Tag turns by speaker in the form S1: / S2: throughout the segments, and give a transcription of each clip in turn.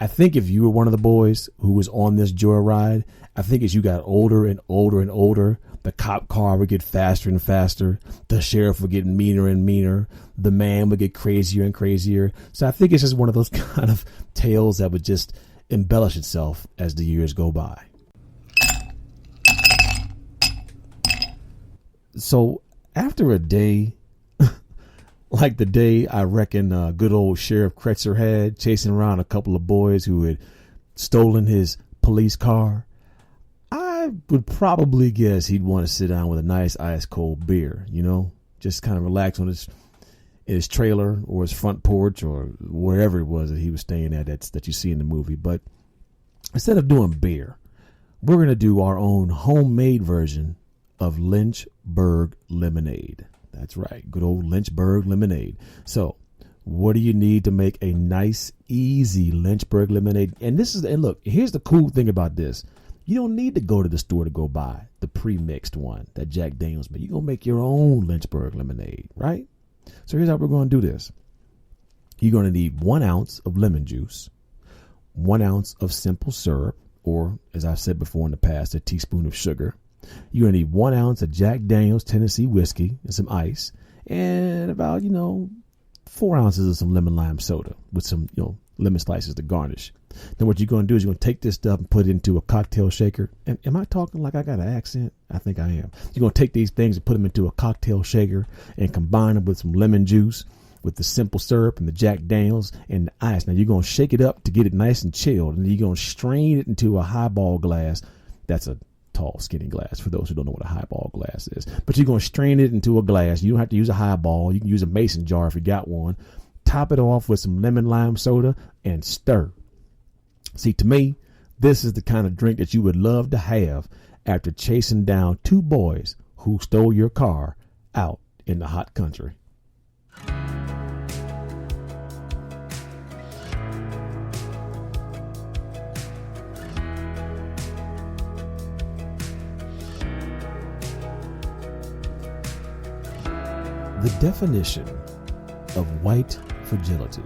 S1: I think if you were one of the boys who was on this joyride, I think as you got older and older and older, the cop car would get faster and faster. The sheriff would get meaner and meaner. The man would get crazier and crazier. So I think it's just one of those kind of tales that would just embellish itself as the years go by. So after a day, like the day I reckon good old Sheriff Kretzer had chasing around a couple of boys who had stolen his police car, I would probably guess he'd want to sit down with a nice ice cold beer, you know, just kind of relax on his trailer or his front porch or wherever it was that he was staying at that you see in the movie. But instead of doing beer, we're going to do our own homemade version of Lynchburg Lemonade. That's right. Good old Lynchburg Lemonade. So what do you need to make a nice, easy Lynchburg Lemonade? And look, here's the cool thing about this. You don't need to go to the store to go buy the pre-mixed one that Jack Daniels made. You're going to make your own Lynchburg Lemonade, right? So here's how we're going to do this. You're going to need 1 ounce of lemon juice, 1 ounce of simple syrup, or as I've said before in the past, a teaspoon of sugar. You're going to need 1 ounce of Jack Daniels Tennessee whiskey and some ice, and about, 4 ounces of some lemon lime soda with some, lemon slices to garnish. Then what you're going to do is you're going to take this stuff and put it into a cocktail shaker. And am I talking like I got an accent? I think I am. You're going to take these things and put them into a cocktail shaker and combine them with some lemon juice, with the simple syrup and the Jack Daniels and the ice. Now you're going to shake it up to get it nice and chilled, and then you're going to strain it into a highball glass. That's a tall, skinny glass for those who don't know what a highball glass is. But you're going to strain it into a glass. You don't have to use a highball. You can use a mason jar if you got one. Top it off with some lemon lime soda and stir. See, to me, this is the kind of drink that you would love to have after chasing down 2 boys who stole your car out in the hot country. The definition of white fragility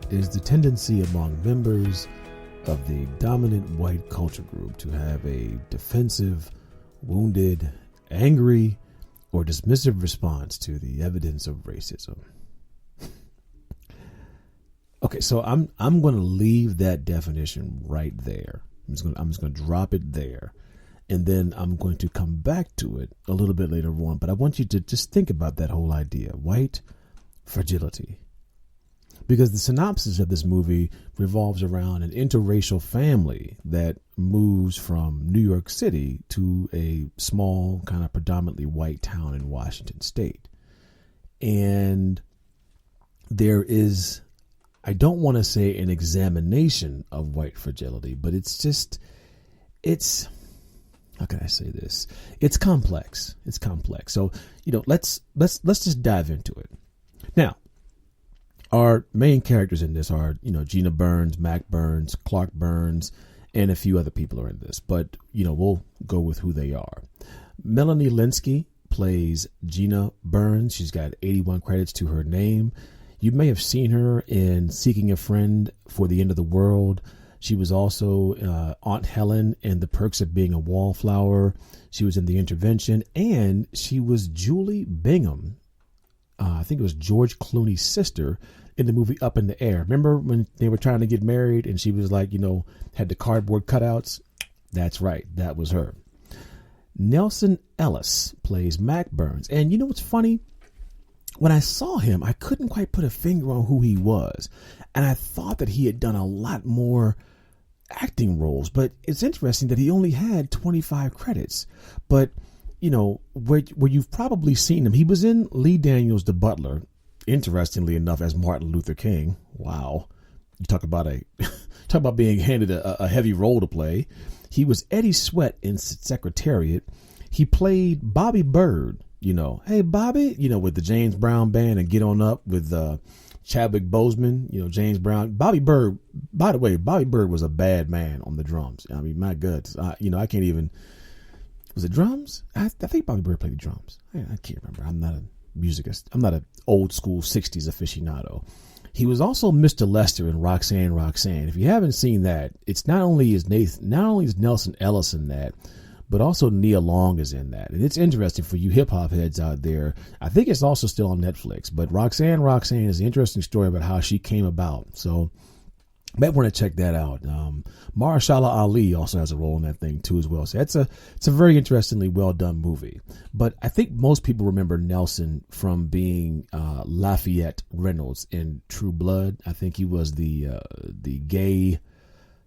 S1: is the tendency among members of the dominant white culture group to have a defensive, wounded, angry, or dismissive response to the evidence of racism. Okay, so I'm going to leave that definition right there. I'm just going to drop it there, and then I'm going to come back to it a little bit later on. But I want you to just think about that whole idea, white fragility. Because the synopsis of this movie revolves around an interracial family that moves from New York City to a small, kind of predominantly white town in Washington State. And there is, I don't want to say an examination of white fragility, but it's, how can I say this? It's complex. It's complex. So, let's just dive into it. Now, our main characters in this are, Gina Burns, Mac Burns, Clark Burns, and a few other people are in this. But, we'll go with who they are. Melanie Linsky plays Gina Burns. She's got 81 credits to her name. You may have seen her in Seeking a Friend for the End of the World. She was also Aunt Helen in The Perks of Being a Wallflower. She was in The Intervention, and she was Julie Bingham. I think it was George Clooney's sister in the movie Up in the Air. Remember when they were trying to get married and she was like, had the cardboard cutouts? That's right. That was her. Nelson Ellis plays Mac Burns. And you know what's funny? When I saw him, I couldn't quite put a finger on who he was. And I thought that he had done a lot more acting roles. But it's interesting that he only had 25 credits. But where you've probably seen him, he was in Lee Daniels' The Butler, interestingly enough, as Martin Luther King. Wow. You talk about being handed a heavy role to play. He was Eddie Sweat in Secretariat. He played Bobby Bird, hey, Bobby, with the James Brown Band and Get On Up with Chadwick Boseman, James Brown. Bobby Bird, by the way, Bobby Bird was a bad man on the drums. I mean, my goodness, I can't even. Was it drums? I think Bobby Bird played the drums. I can't remember. I'm not a musicist. I'm not an old school 60s aficionado. He was also Mr. Lester in Roxanne, Roxanne. If you haven't seen that, it's not only is Nelson Ellis in that, but also Nia Long is in that. And it's interesting for you hip hop heads out there. I think it's also still on Netflix, but Roxanne, Roxanne is an interesting story about how she came about. So you might want to check that out. Mahershala Ali also has a role in that thing too as well. So it's a very interestingly well done movie. But I think most people remember Nelson from being Lafayette Reynolds in True Blood. I think he was the gay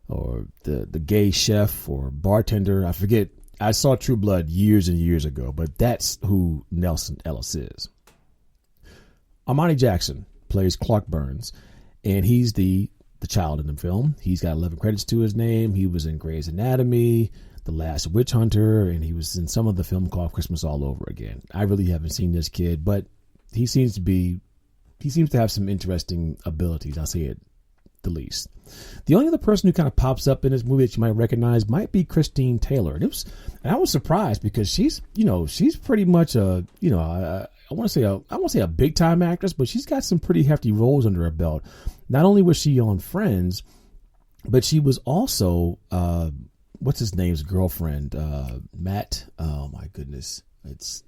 S1: or the gay chef or bartender. I forget. I saw True Blood years and years ago, but that's who Nelson Ellis is. Armani Jackson plays Clark Burns, and he's the child in the film. He's got 11 credits to his name. He was in Grey's Anatomy, The Last Witch Hunter, and he was in some of the film called Christmas All Over Again. I really haven't seen this kid, but he seems to have some interesting abilities. I'll say it the least. The only other person who kind of pops up in this movie that you might recognize might be Christine Taylor. And I was surprised because she's pretty much I want to say a big time actress, but she's got some pretty hefty roles under her belt. Not only was she on Friends, but she was also what's his name's girlfriend, Matt. Oh my goodness,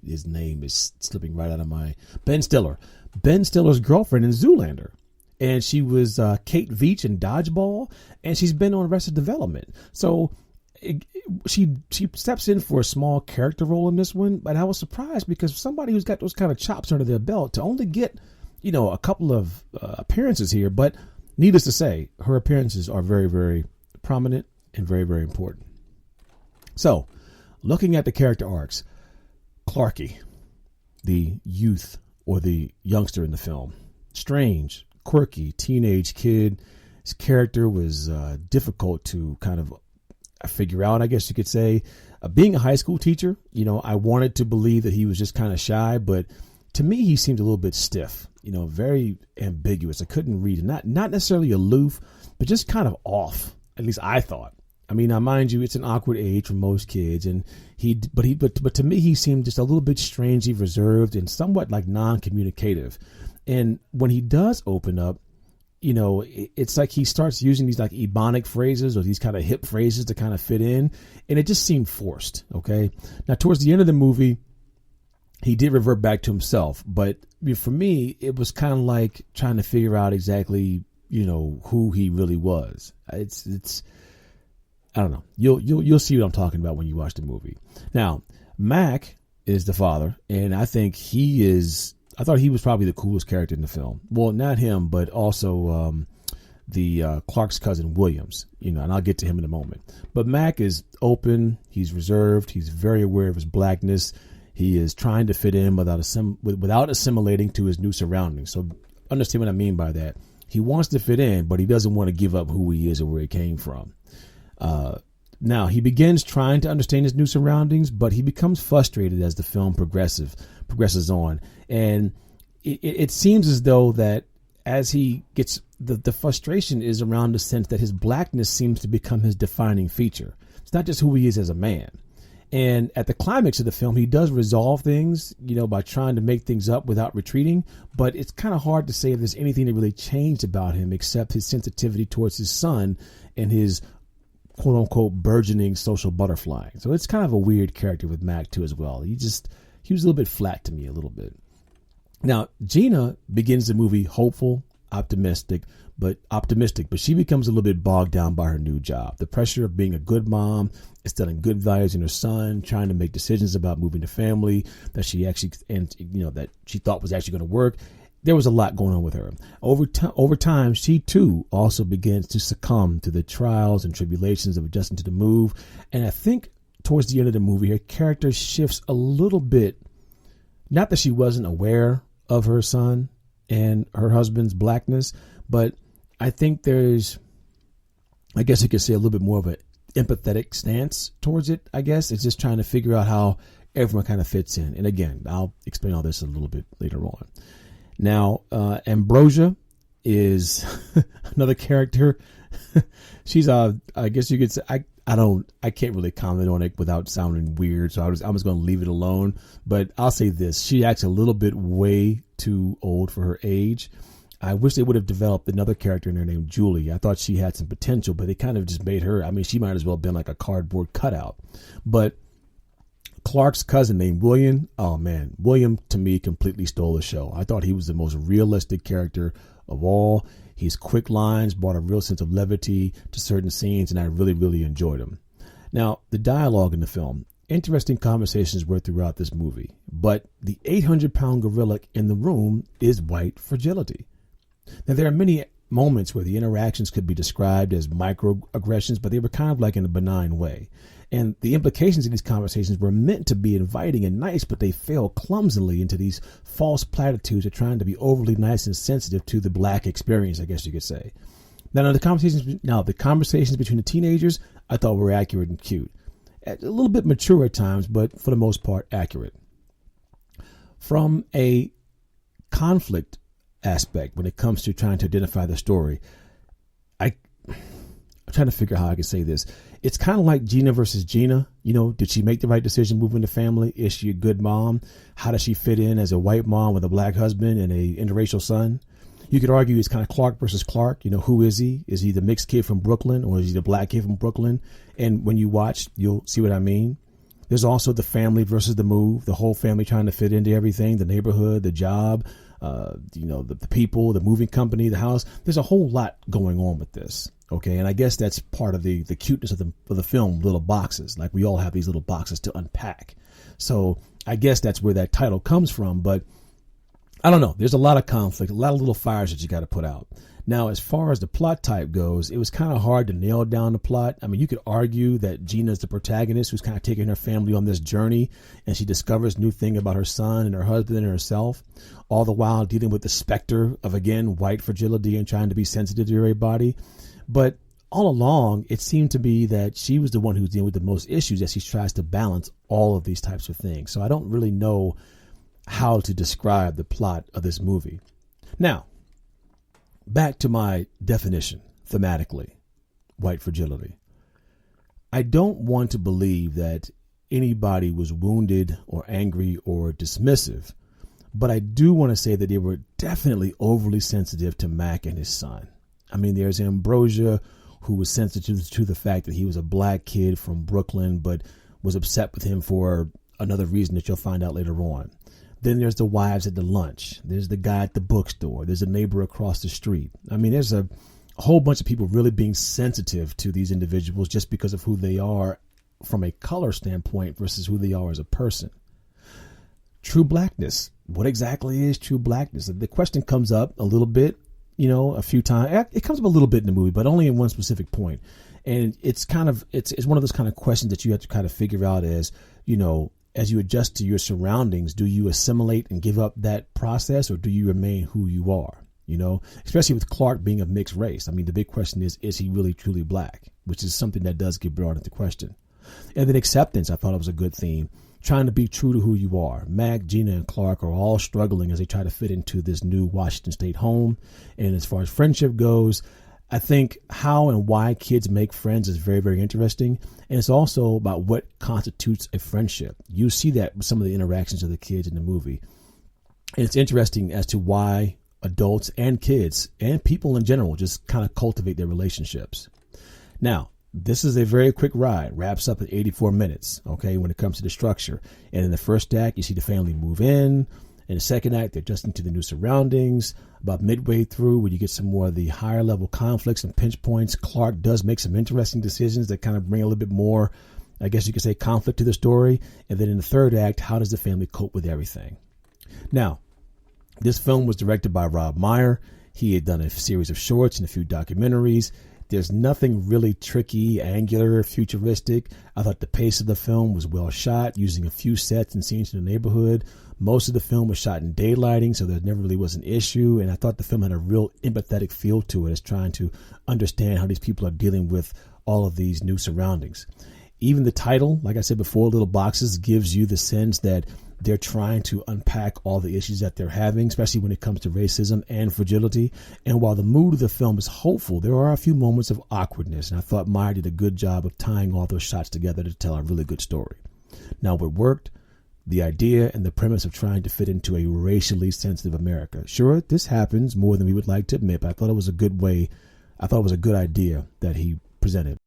S1: his name is slipping right out of my Ben Stiller. Ben Stiller's girlfriend in Zoolander. And she was Kate Veach in Dodgeball, and she's been on Arrested Development. So she steps in for a small character role in this one, but I was surprised because somebody who's got those kind of chops under their belt to only get, a couple of appearances here. But needless to say, her appearances are very, very prominent and very, very important. So, looking at the character arcs, Clarky, the youth or the youngster in the film, strange, quirky teenage kid. His character was difficult to kind of figure out, I guess you could say. Being a high school teacher, I wanted to believe that he was just kind of shy, but to me, he seemed a little bit stiff, very ambiguous. I couldn't read it. Not necessarily aloof, but just kind of off. At least I thought. I mean, now mind you, it's an awkward age for most kids, and but to me, he seemed just a little bit strangely reserved and somewhat like non-communicative. And when he does open up, it's like he starts using these like ebonic phrases or these kind of hip phrases to kind of fit in. And it just seemed forced. Okay. Now, towards the end of the movie, he did revert back to himself. But for me, it was kind of like trying to figure out exactly, who he really was. It's I don't know. You'll see what I'm talking about when you watch the movie. Now, Mac is the father, and I thought he was probably the coolest character in the film. Well, not him, but also the Clark's cousin, Williams, and I'll get to him in a moment. But Mac is open. He's reserved. He's very aware of his blackness. He is trying to fit in without assimilating to his new surroundings. So understand what I mean by that. He wants to fit in, but he doesn't want to give up who he is or where he came from. Now, he begins trying to understand his new surroundings, but he becomes frustrated as the film progresses on. And it seems as though that as he gets, the frustration is around the sense that his blackness seems to become his defining feature. It's not just who he is as a man. And at the climax of the film, he does resolve things, by trying to make things up without retreating. But it's kind of hard to say if there's anything that really changed about him except his sensitivity towards his son and his quote unquote burgeoning social butterflying. So it's kind of a weird character with Mac too as well. He was a little bit flat to me a little bit. Now, Gina begins the movie hopeful, optimistic, but she becomes a little bit bogged down by her new job. The pressure of being a good mom, instilling good values in her son, trying to make decisions about moving the family that she thought was actually going to work. There was a lot going on with her. Over time, she too also begins to succumb to the trials and tribulations of adjusting to the move. And I think towards the end of the movie, her character shifts a little bit. Not that she wasn't aware of her son and her husband's blackness, but I think there's, I guess you could say, a little bit more of an empathetic stance towards it, I guess. It's just trying to figure out how everyone kind of fits in. And again, I'll explain all this a little bit later on. Now, Ambrosia is another character. She's I guess you could say, I can't really comment on it without sounding weird, so I'm just going to leave it alone. But I'll say this: she acts a little bit way too old for her age. I wish they would have developed another character in there named Julie. I thought she had some potential, but they kind of just made her, I mean, she might as well have been like a cardboard cutout. But Clark's cousin named William, oh man, William to me completely stole the show. I thought he was the most realistic character of all. His quick lines brought a real sense of levity to certain scenes, and I really, really enjoyed him. Now, the dialogue in the film, interesting conversations were throughout this movie, but the 800-pound gorilla in the room is white fragility. Now, there are many moments where the interactions could be described as microaggressions, but they were kind of like in a benign way. And the implications of these conversations were meant to be inviting and nice, but they fell clumsily into these false platitudes of trying to be overly nice and sensitive to the black experience, I guess you could say. Now, the conversations between the teenagers, I thought were accurate and cute. A little bit mature at times, but for the most part, accurate. From a conflict aspect, when it comes to trying to identify the story, I'm trying to figure out how I can say this. It's kind of like Gina versus Gina. You know, did she make the right decision moving the family? Is she a good mom? How does she fit in as a white mom with a black husband and a interracial son? You could argue it's kind of Clark versus Clark. You know, who is he? Is he the mixed kid from Brooklyn, or is he the black kid from Brooklyn? And when you watch, you'll see what I mean. There's also the family versus the move, the whole family trying to fit into everything, the neighborhood, the job, the people, the moving company, the house. There's a whole lot going on with this. Okay. And I guess that's part of the cuteness of the film, little boxes. Like we all have these little boxes to unpack. So I guess that's where that title comes from. But I don't know. There's a lot of conflict, a lot of little fires that you got to put out. Now, as far as the plot type goes, it was kind of hard to nail down the plot. I mean, you could argue that Gina's the protagonist who's kind of taking her family on this journey, and she discovers new thing about her son and her husband and herself, all the while dealing with the specter of, again, white fragility and trying to be sensitive to everybody. But all along, it seemed to be that she was the one who was dealing with the most issues as she tries to balance all of these types of things. So I don't really know how to describe the plot of this movie. Now, back to my definition, thematically, white fragility. I don't want to believe that anybody was wounded or angry or dismissive, but I do want to say that they were definitely overly sensitive to Mac and his son. I mean, there's Ambrosia, who was sensitive to the fact that he was a black kid from Brooklyn, but was upset with him for another reason that you'll find out later on. Then there's the wives at the lunch. There's the guy at the bookstore. There's a neighbor across the street. I mean, there's a whole bunch of people really being sensitive to these individuals just because of who they are from a color standpoint versus who they are as a person. True blackness. What exactly is true blackness? The question comes up a little bit, a few times. It comes up a little bit in the movie, but only in one specific point. And it's kind of, it's one of those kind of questions that you have to kind of figure out as you adjust to your surroundings, do you assimilate and give up that process, or do you remain who you are? Especially with Clark being of mixed race. I mean, the big question is he really truly black? Which is something that does get brought into question. And then acceptance, I thought it was a good theme. Trying to be true to who you are. Mac, Gina, and Clark are all struggling as they try to fit into this new Washington State home. And as far as friendship goes, I think how and why kids make friends is very, very interesting. And it's also about what constitutes a friendship. You see that with some of the interactions of the kids in the movie. And it's interesting as to why adults and kids and people in general just kind of cultivate their relationships. Now, this is a very quick ride, wraps up at 84 minutes, okay, when it comes to the structure. And in the first act, you see the family move in. In the second act, they're adjusting to the new surroundings. About midway through, when you get some more of the higher level conflicts and pinch points, Clark does make some interesting decisions that kind of bring a little bit more, I guess you could say, conflict to the story. And then in the third act, how does the family cope with everything? Now, this film was directed by Rob Meyer. He had done a series of shorts and a few documentaries. There's nothing really tricky, angular, futuristic. I thought the pace of the film was well shot, using a few sets and scenes in the neighborhood. Most of the film was shot in daylighting, so there never really was an issue. And I thought the film had a real empathetic feel to it, as trying to understand how these people are dealing with all of these new surroundings. Even the title, like I said before, Little Boxes, gives you the sense that they're trying to unpack all the issues that they're having, especially when it comes to racism and fragility. And while the mood of the film is hopeful, there are a few moments of awkwardness. And I thought Meyer did a good job of tying all those shots together to tell a really good story. Now, what worked, the idea and the premise of trying to fit into a racially sensitive America. Sure, this happens more than we would like to admit, but I thought it was a good idea that he presented.